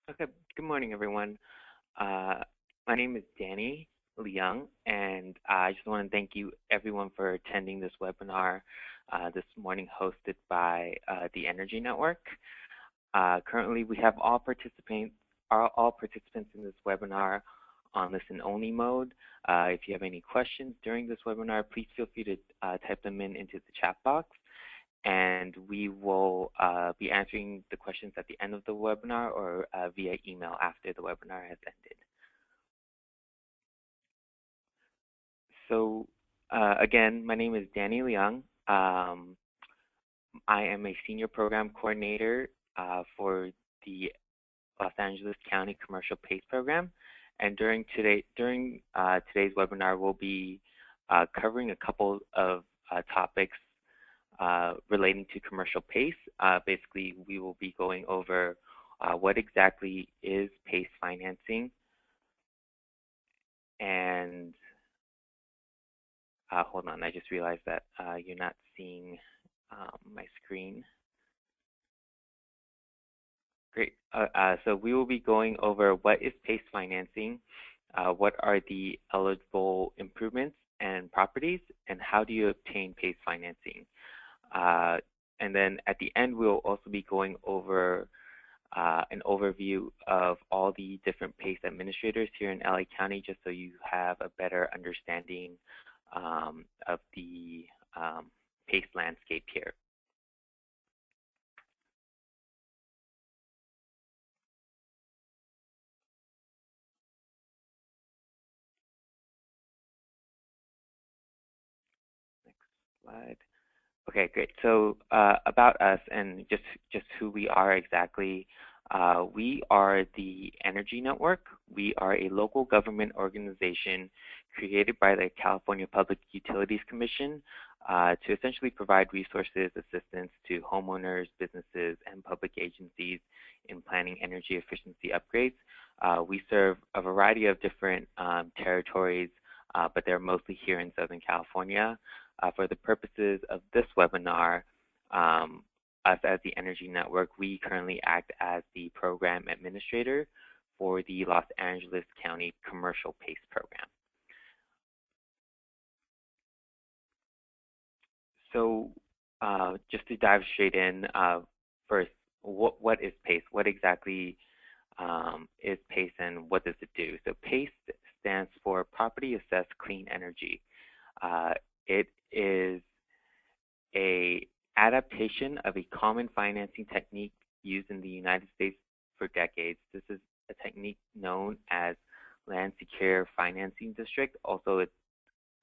Okay, good morning, everyone. Uh, my name is Danny Leung, and I just want to thank you, everyone, for attending this webinar this morning hosted by the Energy Network. Currently, we have all participants in this webinar on listen-only mode. If you have any questions during this webinar, please feel free to type them into the chat box, and we will be answering the questions at the end of the webinar or via email after the webinar has ended. So again, my name is Danny Leung. I am a senior program coordinator for the Los Angeles County Commercial PACE program. And during today's webinar, we'll be covering a couple of topics relating to commercial PACE. Basically, we will be going over what exactly is PACE financing, and hold on, I just realized that you're not seeing my screen. Great. So we will be going over what is PACE financing, what are the eligible improvements and properties, and how do you obtain PACE financing. And then at the end, we'll also be going over an overview of all the different PACE administrators here in LA County, just so you have a better understanding of the PACE landscape here. Next slide. Okay, great. So about us and just who we are exactly. We are the Energy Network. We are a local government organization created by the California Public Utilities Commission to essentially provide resources, assistance to homeowners, businesses, and public agencies in planning energy efficiency upgrades. We serve a variety of different territories, but they're mostly here in Southern California. For the purposes of this webinar, us as the Energy Network, we currently act as the program administrator for the Los Angeles County Commercial PACE program. So just to dive straight in, first, what is PACE? What exactly is PACE and what does it do? So PACE stands for Property Assessed Clean Energy. It is an adaptation of a common financing technique used in the United States for decades. This is a technique known as land secure financing district. Also, it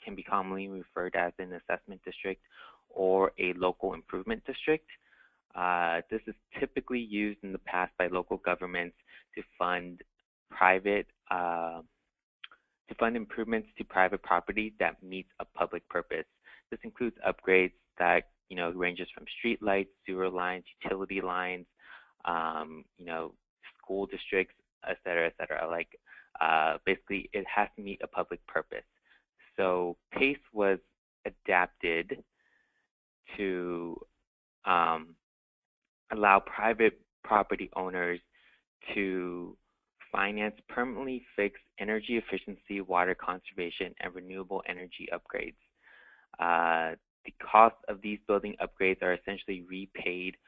can be commonly referred as an assessment district or a local improvement district. This is typically used in the past by local governments to fund improvements to private property that meets a public purpose. This includes upgrades that ranges from street lights, sewer lines, utility lines, school districts, et cetera, et cetera. Like basically, it has to meet a public purpose. So PACE was adapted to allow private property owners to finance permanently fixed energy efficiency, water conservation, and renewable energy upgrades. The cost of these building upgrades are essentially repaid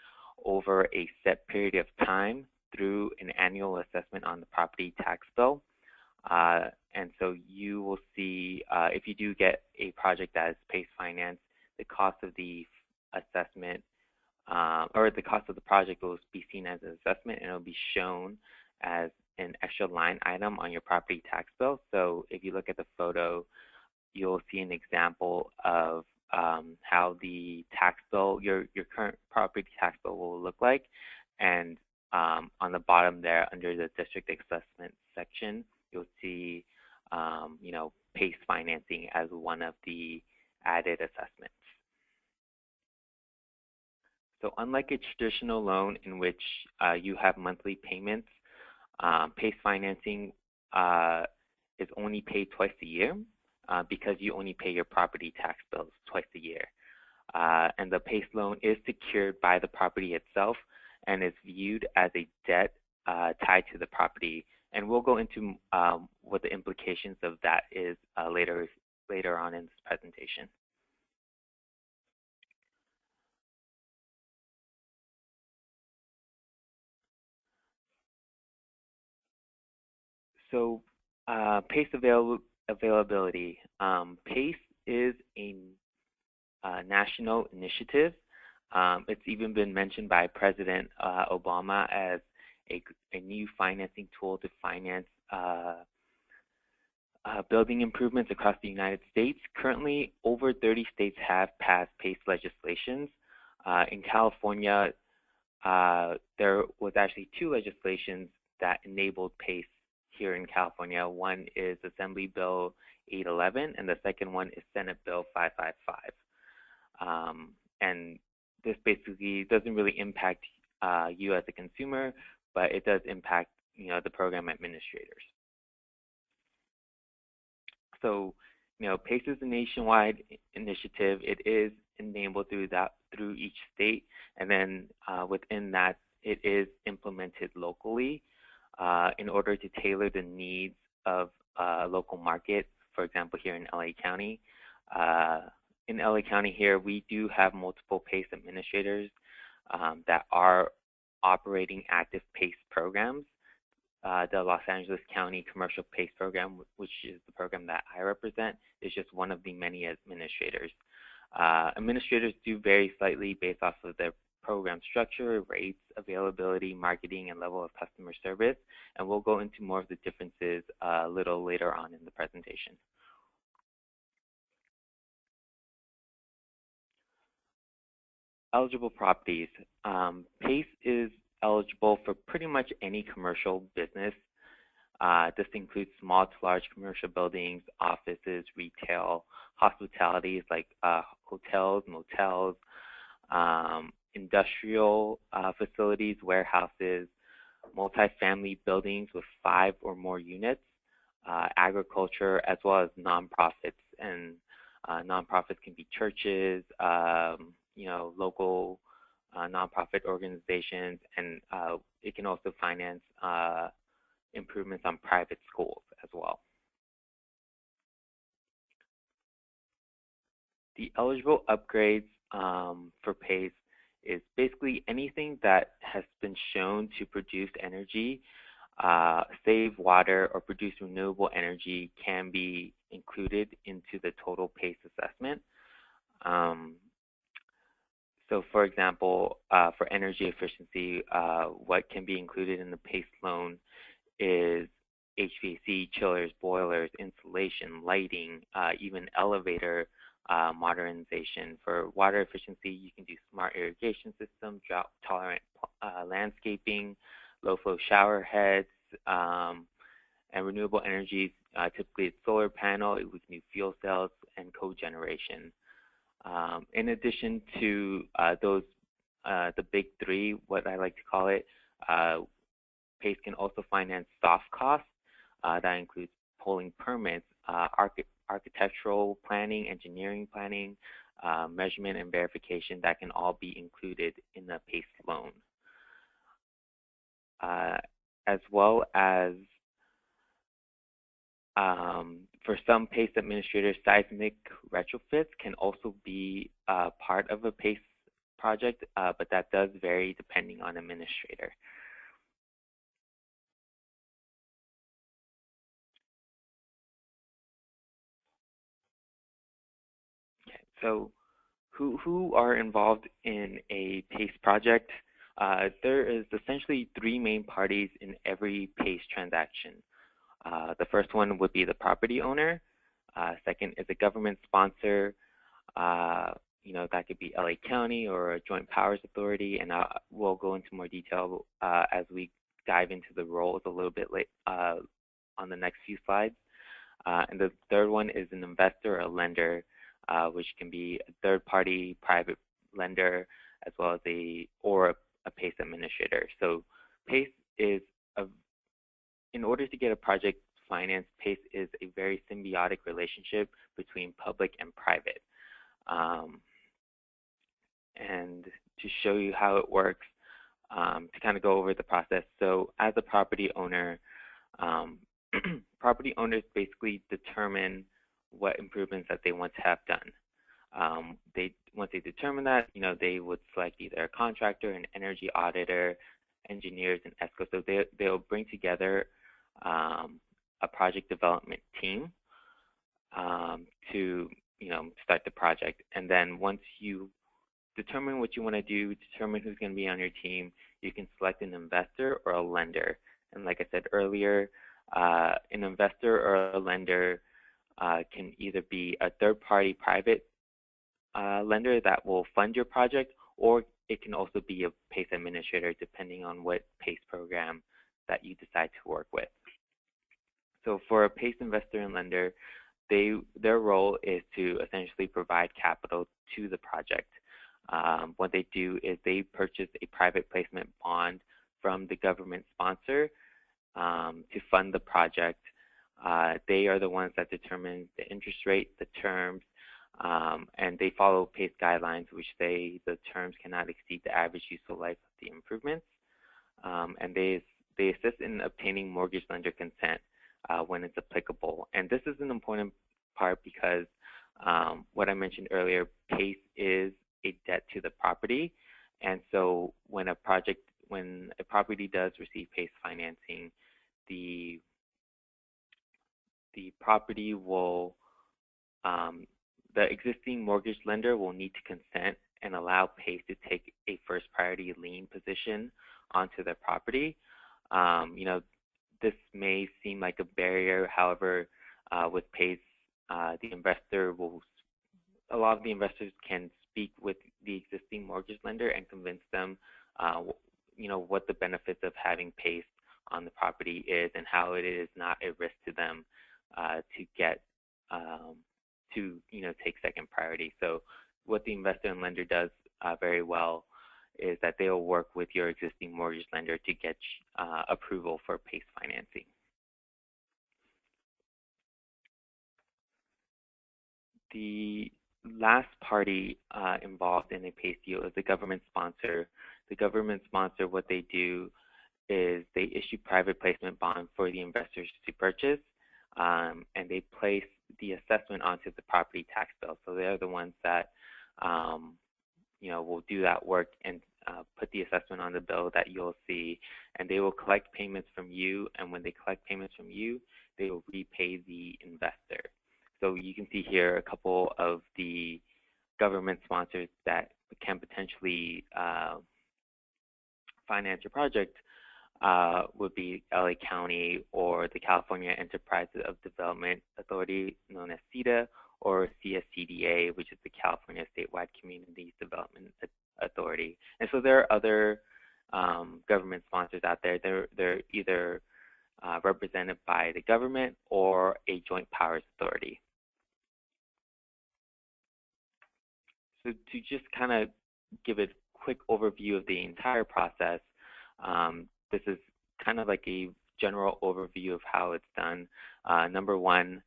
over a set period of time through an annual assessment on the property tax bill. And so you will see, if you do get a project that is PACE financed, the cost of the assessment or the cost of the project will be seen as an assessment, and it will be shown as an extra line item on your property tax bill. So if you look at the photo, you'll see an example of how the tax bill, your current property tax bill will look like. And on the bottom there, under the district assessment section, you'll see, PACE financing as one of the added assessments. So unlike a traditional loan in which you have monthly payments, PACE financing is only paid twice a year because you only pay your property tax bills twice a year. And the PACE loan is secured by the property itself and is viewed as a debt tied to the property. And we'll go into what the implications of that is later on in this presentation. So PACE availability. PACE is a national initiative. It's even been mentioned by President Obama as a new financing tool to finance building improvements across the United States. Currently, over 30 states have passed PACE legislations. In California, there was actually two legislations that enabled PACE here in California. One is Assembly Bill 811, and the second one is Senate Bill 555. And this basically doesn't really impact you as a consumer, but it does impact the program administrators. So, PACE is a nationwide initiative. It is enabled through each state, and then within that, it is implemented locally in order to tailor the needs of a local market. For example, here in LA County. In LA County here, we do have multiple PACE administrators that are operating active PACE programs. The Los Angeles County Commercial PACE Program, which is the program that I represent, is just one of the many administrators. Administrators do vary slightly based off of their program structure, rates, availability, marketing, and level of customer service, and we'll go into more of the differences a little later on in the presentation. Eligible properties. PACE is eligible for pretty much any commercial business. This includes small to large commercial buildings, offices, retail, hospitalities like hotels, motels, industrial facilities, warehouses, multifamily buildings with 5 or more units, agriculture, as well as nonprofits. And nonprofits can be churches, local nonprofit organizations, and it can also finance improvements on private schools as well. The eligible upgrades for PACE is basically anything that has been shown to produce energy, save water, or produce renewable energy can be included into the total PACE assessment. So for example, for energy efficiency, what can be included in the PACE loan is HVAC, chillers, boilers, insulation, lighting, even elevator modernization. For water efficiency, you can do smart irrigation systems, drought-tolerant landscaping, low-flow shower heads, and renewable energies. Typically, it's solar panel. We can do fuel cells and cogeneration. In addition to those, the big three, what I like to call it, PACE can also finance soft costs. That includes pulling permits, architectural planning, engineering planning, measurement and verification. That can all be included in the PACE loan. As well as for some PACE administrators, seismic retrofits can also be part of a PACE project, but that does vary depending on administrator. Okay, so who are involved in a PACE project? There is essentially 3 main parties in every PACE transaction. The first one would be the property owner. Second is a government sponsor. That could be LA County or a Joint Powers Authority, and we'll go into more detail as we dive into the roles a little bit on the next few slides. And the third one is an investor or a lender, which can be a third-party private lender as well as a PACE administrator. So PACE is in order to get a project financed, PACE is a very symbiotic relationship between public and private. And to show you how it works, to kind of go over the process. So as a property owner, property owners basically determine what improvements that they want to have done. Once they determine that, they would select either a contractor, an energy auditor, engineers, and ESCO. So they'll bring together a project development team to start the project. And then once you determine what you want to do, determine who's going to be on your team, you can select an investor or a lender. And like I said earlier, an investor or a lender can either be a third-party private lender that will fund your project, or it can also be a PACE administrator depending on what PACE program that you decide to work with. So for a PACE investor and lender, their role is to essentially provide capital to the project. What they do is they purchase a private placement bond from the government sponsor to fund the project. They are the ones that determine the interest rate, the terms, and they follow PACE guidelines, which say the terms cannot exceed the average useful life of the improvements. And they assist in obtaining mortgage lender consent when it's applicable. And this is an important part because what I mentioned earlier, PACE is a debt to the property. And so when a property does receive PACE financing, the property will, the existing mortgage lender will need to consent and allow PACE to take a first priority lien position onto the property. This may seem like a barrier. However, with PACE, a lot of the investors can speak with the existing mortgage lender and convince them, what the benefits of having PACE on the property is and how it is not a risk to them to get to take second priority. So what the investor and lender does very well is that they will work with your existing mortgage lender to get approval for PACE financing. The last party involved in a PACE deal is the government sponsor. The government sponsor, what they do is they issue private placement bonds for the investors to purchase, and they place the assessment onto the property tax bill. So they're the ones that will do that work and put the assessment on the bill that you'll see, and they will collect payments from you, and when they collect payments from you, they will repay the investor. So you can see here a couple of the government sponsors that can potentially finance your project would be LA County or the California Enterprises of Development Authority, known as CEDA, or CSCDA, which is the California Statewide Communities Development Authority. And so there are other government sponsors out there. They're either represented by the government or a joint powers authority. So to just kind of give a quick overview of the entire process, this is kind of like a general overview of how it's done. Number one,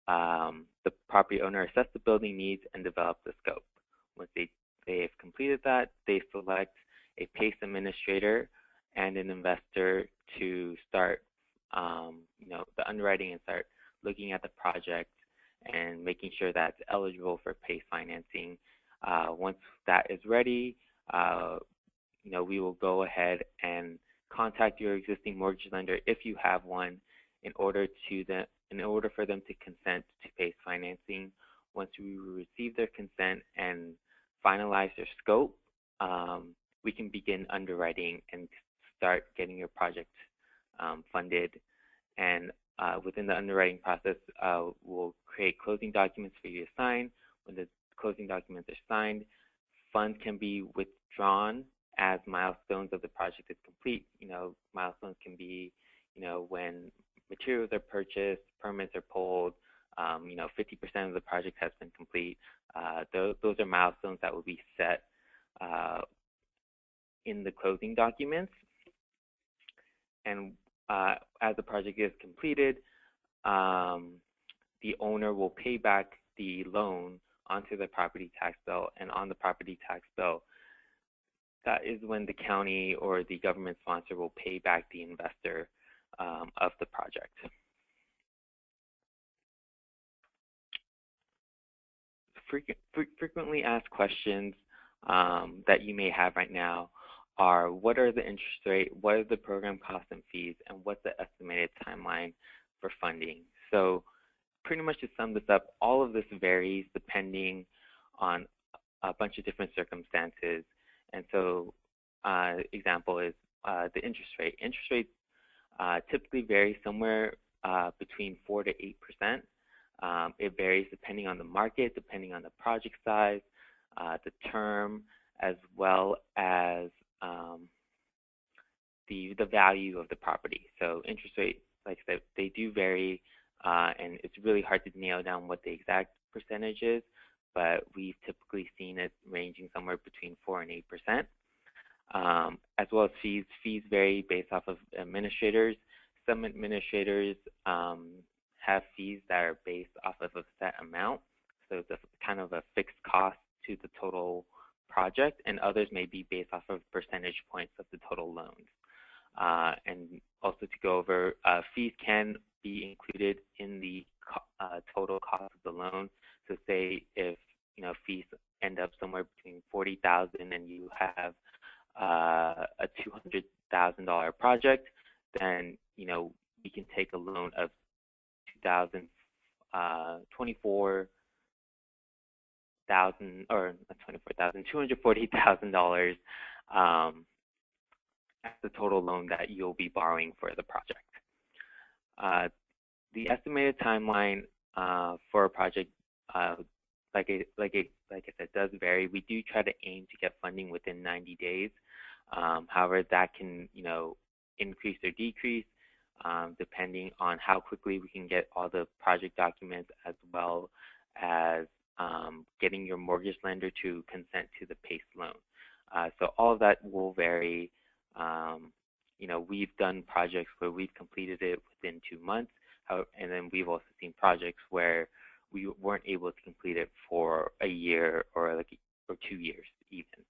the property owner assess the building needs and develop the scope. Once they have completed that, they select a PACE administrator and an investor to start the underwriting and start looking at the project and making sure that it's eligible for PACE financing. Once that is ready, we will go ahead and contact your existing mortgage lender if you have one in order for them to consent to PACE financing. Once we receive their consent and finalize their scope, we can begin underwriting and start getting your project funded. And within the underwriting process, we'll create closing documents for you to sign. When the closing documents are signed, funds can be withdrawn as milestones of the project is complete. Milestones can be, when materials are purchased, permits are pulled, 50% of the project has been complete. Those are milestones that will be set in the closing documents. And as the project is completed, the owner will pay back the loan onto the property tax bill, and on the property tax bill, that is when the county or the government sponsor will pay back the investor of the project. Frequently asked questions that you may have right now are, what are the interest rate, what are the program costs and fees, and what's the estimated timeline for funding? So pretty much to sum this up, all of this varies depending on a bunch of different circumstances. And so example is the interest rate. Interest rates typically vary somewhere between 4 to 8%. It varies depending on the market, depending on the project size, the term, as well as the value of the property. So interest rates, like I said, they do vary, and it's really hard to nail down what the exact percentage is, but we've typically seen it ranging somewhere between 4 and 8%. As well as fees. Fees vary based off of administrators. Some administrators have fees that are based off of a set amount, so it's a kind of a fixed cost to the total project, and others may be based off of percentage points of the total loans. And also to go over, fees can be included in the total cost of the loan. So say if fees end up somewhere between $40,000 and you have a $200,000 project, then we can take a loan of $240,000 as the total loan that you'll be borrowing for the project. The estimated timeline for a project, like I said, does vary. We do try to aim to get funding within 90 days. However, that can increase or decrease depending on how quickly we can get all the project documents, as well as getting your mortgage lender to consent to the PACE loan. So all of that will vary. We've done projects where we've completed it within 2 months, and then we've also seen projects where we weren't able to complete it for a year or 2 years even.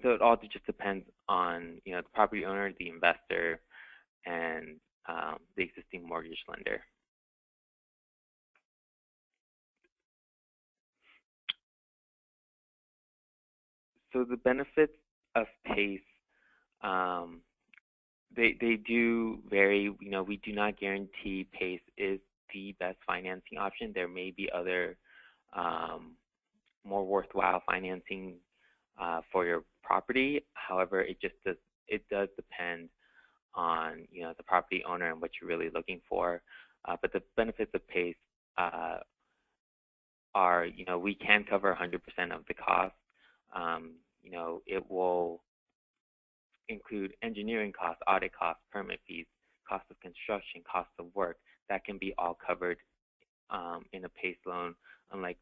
So it all just depends on the property owner, the investor, and the existing mortgage lender. So the benefits of PACE, they do vary. We do not guarantee PACE is the best financing option. There may be other more worthwhile financing for your property. However, it does depend on the property owner and what you're really looking for. But the benefits of PACE are we can cover 100% of the cost. It will include engineering costs, audit costs, permit fees, cost of construction, cost of work. That can be all covered in a PACE loan, unlike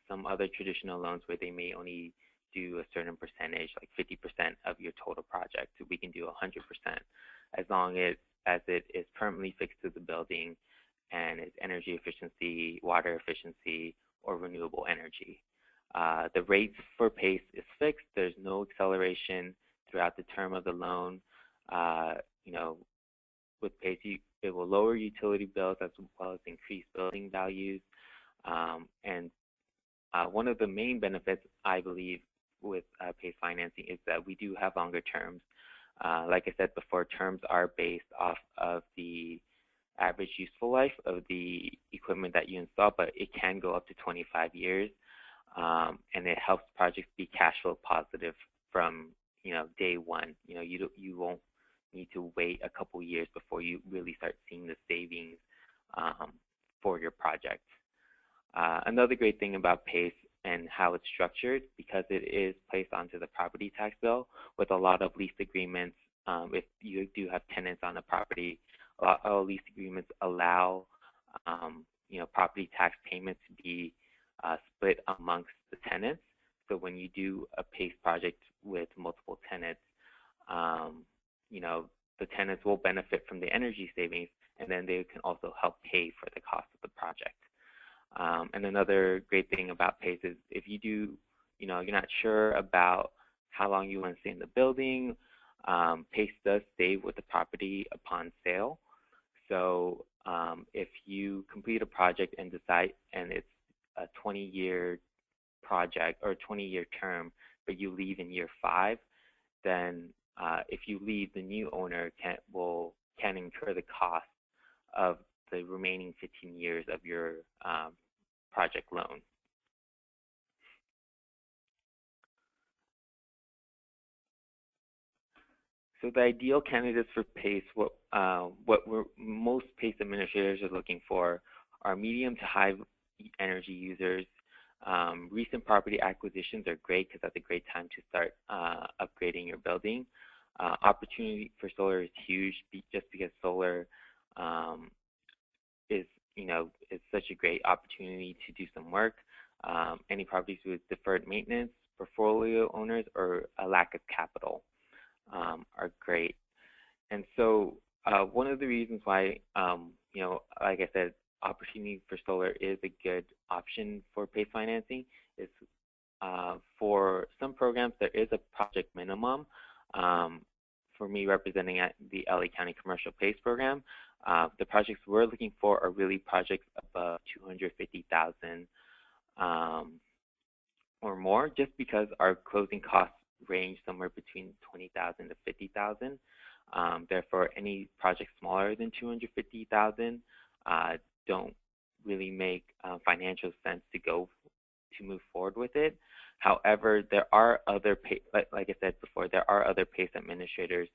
some other traditional loans where they may only do a certain percentage, like 50% of your total project. So we can do 100% as long as it is permanently fixed to the building and it's energy efficiency, water efficiency, or renewable energy. The rates for PACE is fixed. There's no acceleration throughout the term of the loan. With PACE, it will lower utility bills as well as increase building values. And one of the main benefits, I believe, with PACE financing is that we do have longer terms. Like I said before, terms are based off of the average useful life of the equipment that you install, but it can go up to 25 years. And it helps projects be cash flow positive from day one. You won't need to wait a couple years before you really start seeing the savings for your project. Another great thing about PACE and how it's structured, because it is placed onto the property tax bill with a lot of lease agreements. If you do have tenants on the property, a lot of lease agreements allow property tax payments to be split amongst the tenants. So when you do a PACE project with multiple tenants, the tenants will benefit from the energy savings, and then they can also help pay for the cost of the project. And another great thing about PACE is if you do, you're not sure about how long you want to stay in the building. PACE does stay with the property upon sale. So if you complete a project and decide, and it's a 20-year project or 20-year term, but you leave in year 5, then if you leave, the new owner can incur the cost of the remaining 15 years of your project loan. So the ideal candidates for PACE, most PACE administrators are looking for are medium to high energy users. Recent property acquisitions are great because that's a great time to start upgrading your building. Opportunity for solar is huge just because solar is such a great opportunity to do some work. Any properties with deferred maintenance, portfolio owners, or a lack of capital are great. And so one of the reasons why, like I said, opportunity for solar is a good option for PACE financing is for some programs, there is a project minimum. For me, representing at the LA County Commercial PACE program, the projects we're looking for are really projects above $250,000 or more, just because our closing costs range somewhere between $20,000 to $50,000. Therefore, any project smaller than $250,000 don't really make financial sense to move forward with it. However, there are other, like I said before, there are other PACE administrators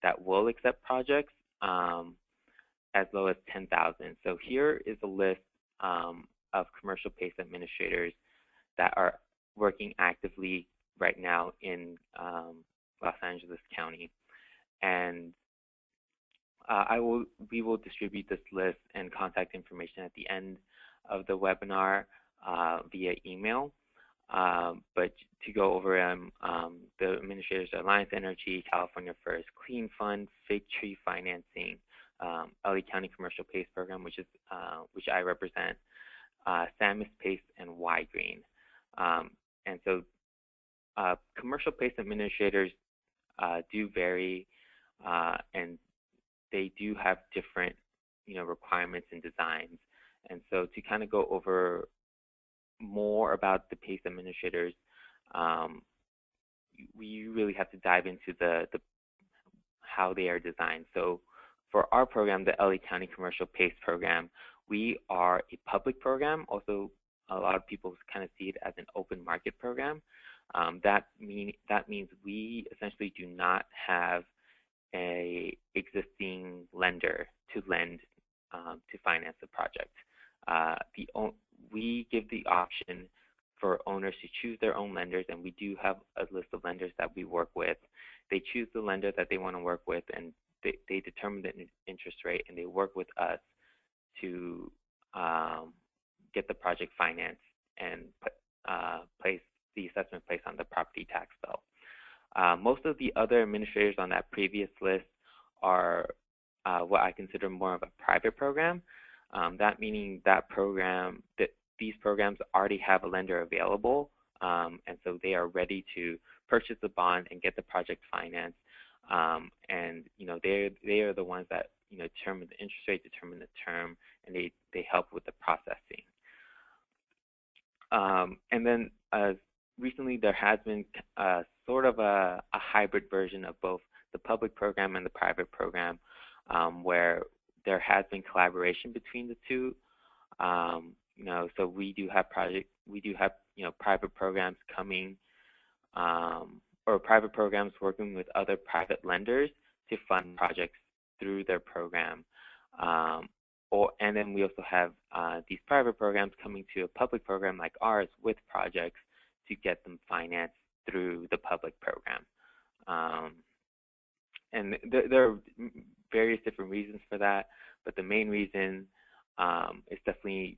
that will accept projects as low as $10,000. So here is a list of commercial PACE administrators that are working actively right now in Los Angeles County. And we will distribute this list and contact information at the end of the webinar via email. But to go over them, the administrators are Alliance Energy, California First, Clean Fund, Fig Tree Financing, LA County Commercial PACE Program, which I represent, Samus PACE, and Y-Green. And so commercial PACE administrators do vary, and they do have different, requirements and designs. And so to kind of go over more about the PACE administrators, we really have to dive into the how they are designed. So for our program, the LA County Commercial PACE program, we are a public program. Also, a lot of people kind of see it as an open market program. That means we essentially do not have a existing lender to lend to finance the project. We give the option for owners to choose their own lenders, and we do have a list of lenders that we work with. They choose the lender that they want to work with, and they determine the interest rate, and they work with us to get the project financed and place the assessment placed on the property tax bill. Most of the other administrators on that previous list are what I consider more of a private program. That meaning that these programs already have a lender available, and so they are ready to purchase the bond and get the project financed. And they are the ones that determine the interest rate, determine the term, and they help with the processing. And then recently there has been sort of a hybrid version of both the public program and the private program, where there has been collaboration between the two. So we do have private programs coming, or private programs working with other private lenders to fund projects through their program. And then we also have these private programs coming to a public program like ours with projects to get them financed through the public program. And there are various different reasons for that, but the main reason is definitely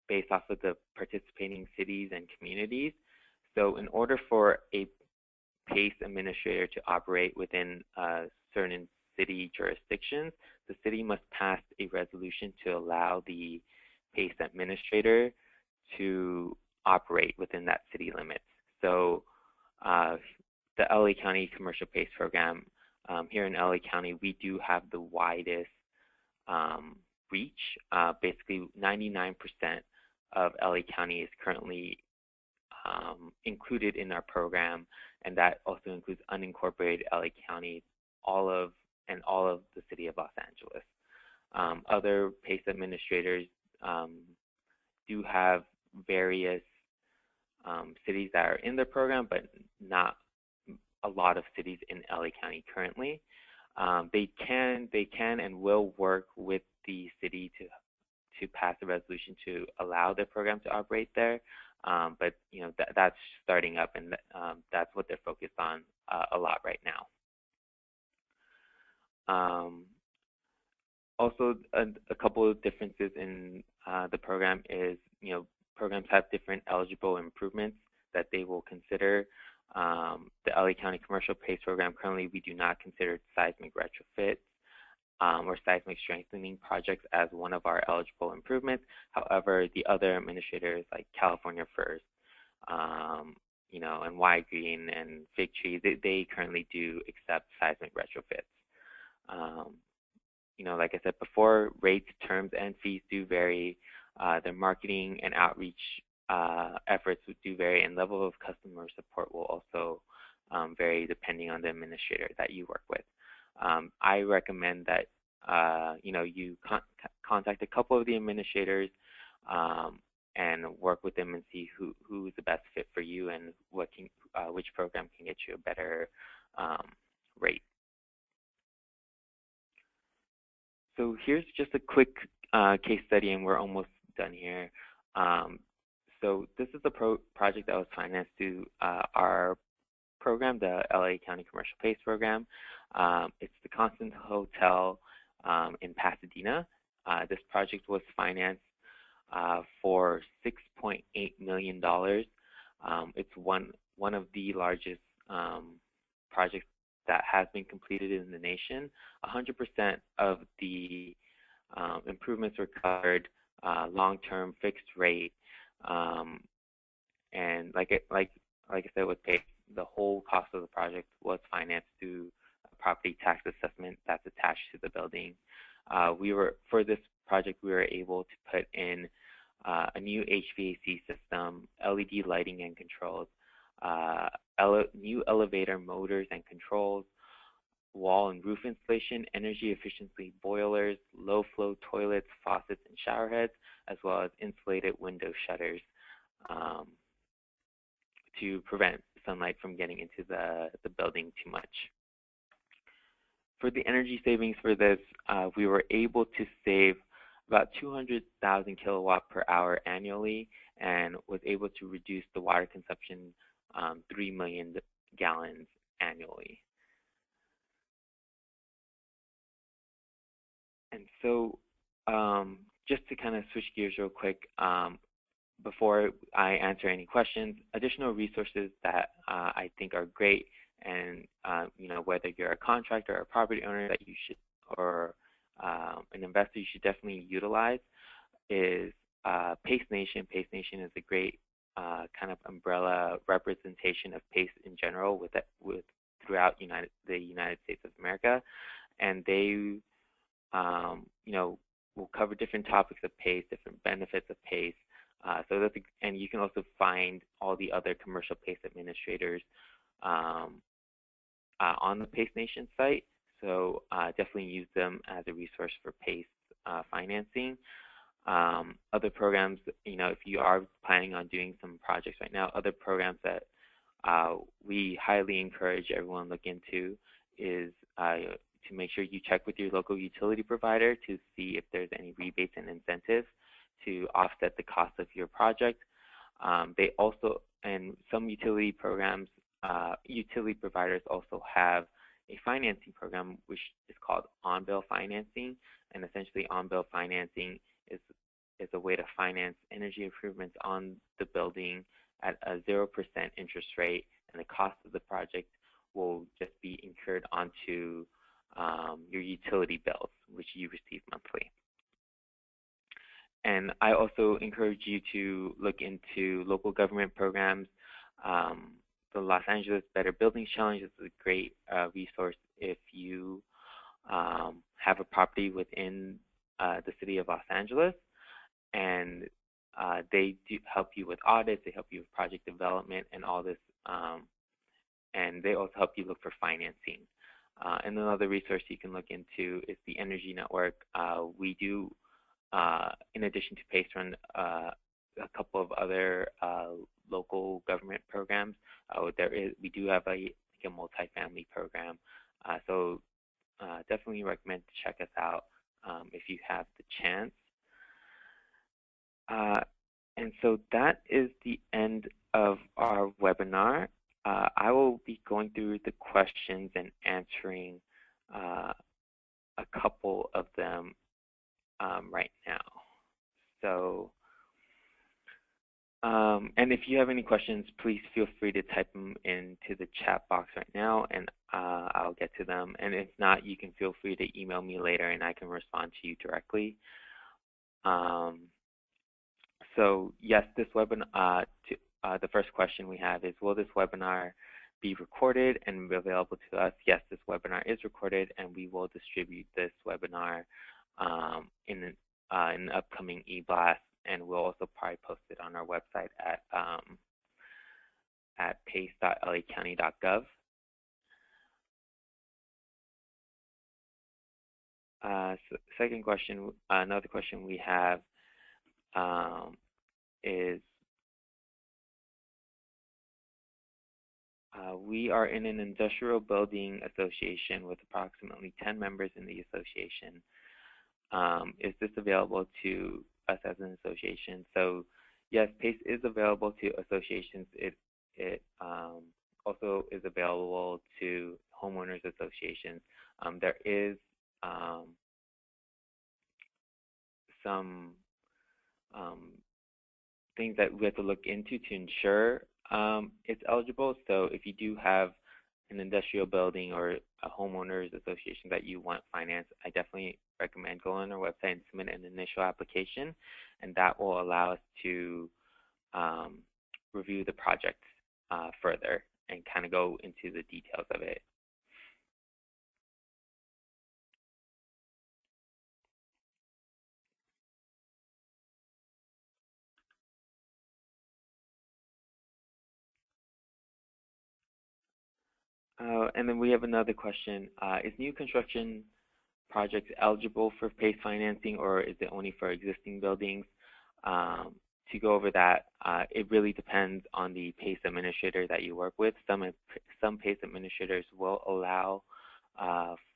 based off of the participating cities and communities. So in order for a PACE administrator to operate within certain city jurisdictions, the city must pass a resolution to allow the PACE administrator to operate within that city limits. So the LA County Commercial PACE program. Here in LA County, we do have the widest reach. Basically, 99% of LA County is currently included in our program, and that also includes unincorporated LA County, all of the city of Los Angeles. Other PACE administrators do have various cities that are in the program, but not a lot of cities in LA County currently. They can and will work with the city to pass a resolution to allow their program to operate there. But that's starting up, and that's what they're focused on a lot right now. Also, a couple of differences in the program is, programs have different eligible improvements that they will consider. The LA County Commercial PACE program, currently we do not consider seismic retrofits or seismic strengthening projects as one of our eligible improvements. However, the other administrators like California First, and Y Green and Fig Tree, they currently do accept seismic retrofits. Like I said before, rates, terms, and fees do vary. Their marketing and outreach efforts do vary, and level of customer support will also vary depending on the administrator that you work with. I recommend that you contact a couple of the administrators and work with them and see who is the best fit for you and which program can get you a better rate. So here's just a quick case study, and we're almost done here. So this is a project that was financed through our program, the LA County Commercial PACE program. It's the Constant Hotel in Pasadena. This project was financed for $6.8 million. It's one of the largest projects that has been completed in the nation. 100% of the improvements were covered, long-term fixed rate, and like I said with PACE, the whole cost of the project was financed through a property tax assessment that's attached to the building. For this project, we were able to put in a new HVAC system, LED lighting and controls, new elevator motors and controls, wall and roof installation, energy efficiency boilers, low flow toilets, faucets, and shower heads, as well as insulated window shutters to prevent sunlight from getting into the building too much. For the energy savings for this, we were able to save about 200,000 kilowatt per hour annually, and was able to reduce the water consumption 3 million gallons annually. And so just to kind of switch gears real quick, before I answer any questions, additional resources that I think are great, and whether you're a contractor or a property owner that you should, or an investor you should definitely utilize, is PACE Nation. PACE Nation is a great kind of umbrella representation of PACE in general throughout the United States of America, and they will cover different topics of PACE, different benefits of PACE. And you can also find all the other commercial PACE administrators on the PACE Nation site. So definitely use them as a resource for PACE financing. Other programs, if you are planning on doing some projects right now, other programs that we highly encourage everyone to look into is to make sure you check with your local utility provider to see if there's any rebates and incentives to offset the cost of your project. They also, and some utility programs, utility providers also have a financing program which is called on-bill financing, and essentially on-bill financing is a way to finance energy improvements on the building at a 0% interest rate, and the cost of the project will just be incurred onto your utility bills, which you receive monthly. And I also encourage you to look into local government programs. the Los Angeles Better Buildings Challenge is a great resource if you have a property within the city of Los Angeles, and they do help you with audits, they help you with project development and all this, and they also help you look for financing. And another resource you can look into is the Energy Network. We do, in addition to PACE, run a couple of other local government programs. We do have a multifamily program, so definitely recommend to check us out if you have the chance. And so that is the end of our webinar. I will be going through the questions and answering a couple of them right now. So, and if you have any questions, please feel free to type them into the chat box right now, and I'll get to them. And if not, you can feel free to email me later, and I can respond to you directly. So yes, this webinar, the first question we have is, will this webinar be recorded and be available to us? Yes, this webinar is recorded, and we will distribute this webinar in an upcoming e-blast, and we'll also probably post it on our website at pace.lacounty.gov. So second question, another question we have is, we are in an industrial building association with approximately 10 members in the association. Is this available to us as an association? So yes, PACE is available to associations. It also is available to homeowners associations. There is some things that we have to look into to ensure it's eligible. So if you do have an industrial building or a homeowners association that you want finance, I definitely recommend going on our website and submit an initial application, and that will allow us to review the project further and kind of go into the details of it. And then we have another question. Is new construction projects eligible for PACE financing, or is it only for existing buildings? To go over that, it really depends on the PACE administrator that you work with. Some PACE administrators will allow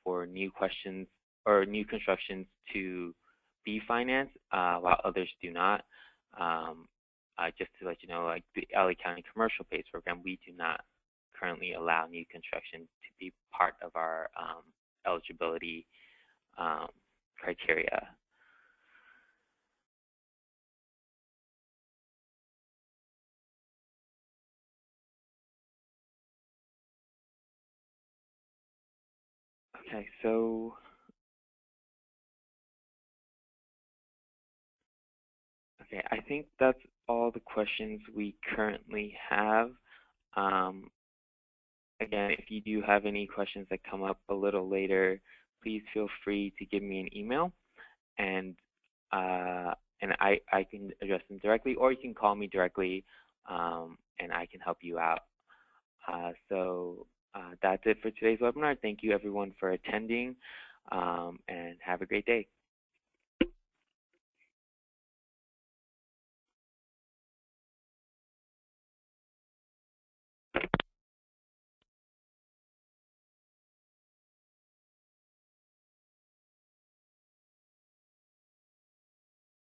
for new questions or new constructions to be financed, while others do not. Just to let you know, like the LA County Commercial PACE program, we do not currently allow new construction to be part of our eligibility criteria. Okay, so I think that's all the questions we currently have. Again, if you do have any questions that come up a little later, please feel free to give me an email, and I can address them directly, or you can call me directly, and I can help you out. So that's it for today's webinar. Thank you everyone for attending, and have a great day.